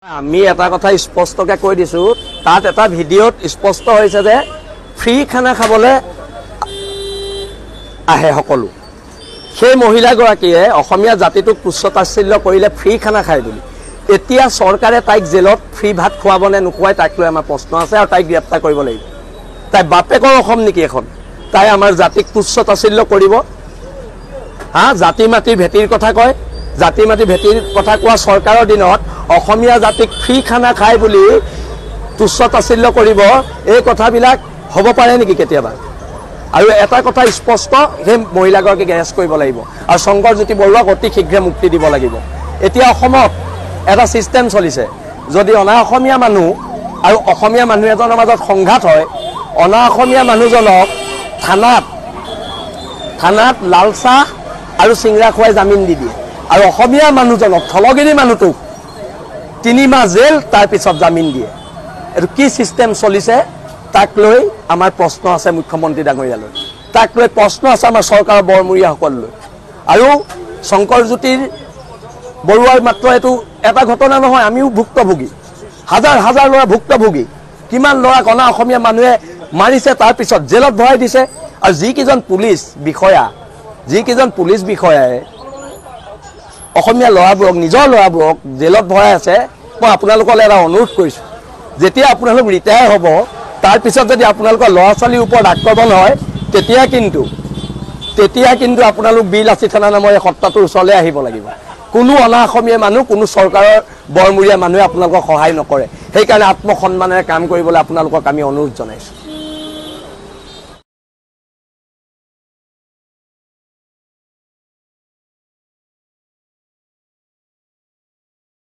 আমি এটা কথা স্পষ্টকৈ কৈ দিছো, তাত এটা ভিডিঅ'ত স্পষ্ট হৈছে যে ফ্ৰী খানা খাবলৈ আহে সকলো। সেই মহিলাগৰাকীয়ে অসমীয়া জাতিটোক তুচ্ছতাচ্ছিল্য কৰিলে ফ্ৰী খানা খায় বুলি। এতিয়া চৰকাৰে তাইক জেলত ফ্ৰী ভাত খুৱাবনে নোখুৱাই তাইক লৈ আমাৰ প্ৰশ্ন আছে, আৰু তাইক গ্ৰেপ্তাৰ কৰিব লাগিব। তাই বাপেকৰ অসম নেকি এখন? তাই আমাৰ জাতিক তুচ্ছতাচ্ছিল্য কৰিব। জাতি মাটিৰ ভেটিৰ কথা কয়, জাতি মাটি ভেটিৰ কথা কোৱা চৰকাৰৰ দিনত অসমীয়া জাতিক ফ্ৰী খানা খায় বুলি তুচ্ছতাচ্ছিল্য কৰিব। এই কথাবিলাক হ'ব পাৰে নেকি কেতিয়াবা? আৰু এটা কথা স্পষ্ট, সেই মহিলাগৰাকীক এৰেষ্ট কৰিব লাগিব আৰু শংকৰজ্যোতি বৰুৱাক অতি শীঘ্ৰে মুক্তি দিব লাগিব। এতিয়া অসমত এটা ছিষ্টেম চলিছে, যদি অনা অসমীয়া মানুহ আৰু অসমীয়া মানুহ এজনৰ মাজত সংঘাত হয়, অনা অসমীয়া মানুহজনক থানাত লাল চাহ আৰু চিংৰা খুৱাই জামিন দি দিয়ে, আৰু অসমীয়া মানুহজনক থলগিৰি মানুহটোক 3 মাহ জেল, তাৰপিছত জামিন দিয়ে। এইটো কি ছিষ্টেম চলিছে তাক লৈ আমাৰ প্ৰশ্ন আছে মুখ্যমন্ত্ৰী ডাঙৰীয়ালৈ, তাক লৈ প্ৰশ্ন আছে আমাৰ চৰকাৰৰ বৰমূৰীয়াসকললৈ। আৰু শংকৰজ্যোতিৰ বৰুৱাৰ মাত্ৰ এইটো এটা ঘটনা নহয়, আমিও ভুক্তভোগী, হাজাৰ হাজাৰ ল'ৰা ভুক্তভোগী। কিমান ল'ৰাক অনা অসমীয়া মানুহে মাৰিছে, তাৰপিছত জেলত ভৰাই দিছে। আৰু যিকেইজন পুলিচ বিষয়াই অসমীয়া ল'ৰাবোৰক, নিজৰ ল'ৰাবোৰক জেলত ভৰাই আছে, মই আপোনালোকলৈ এটা অনুৰোধ কৰিছোঁ, যেতিয়া আপোনালোক ৰিটায়াৰ হ'ব, তাৰপিছত যদি আপোনালোকৰ ল'ৰা ছোৱালীৰ ওপৰত আক্ৰমণ হয়, তেতিয়া কিন্তু আপোনালোক বিলাচী থানা নামৰ এই সত্তাটোৰ ওচৰলৈ আহিব লাগিব। কোনো অনা অসমীয়া মানুহ, কোনো চৰকাৰৰ বৰমূৰীয়া মানুহে আপোনালোকক সহায় নকৰে। সেইকাৰণে আত্মসন্মানেৰে কাম কৰিবলৈ আপোনালোকক আমি অনুৰোধ জনাইছোঁ।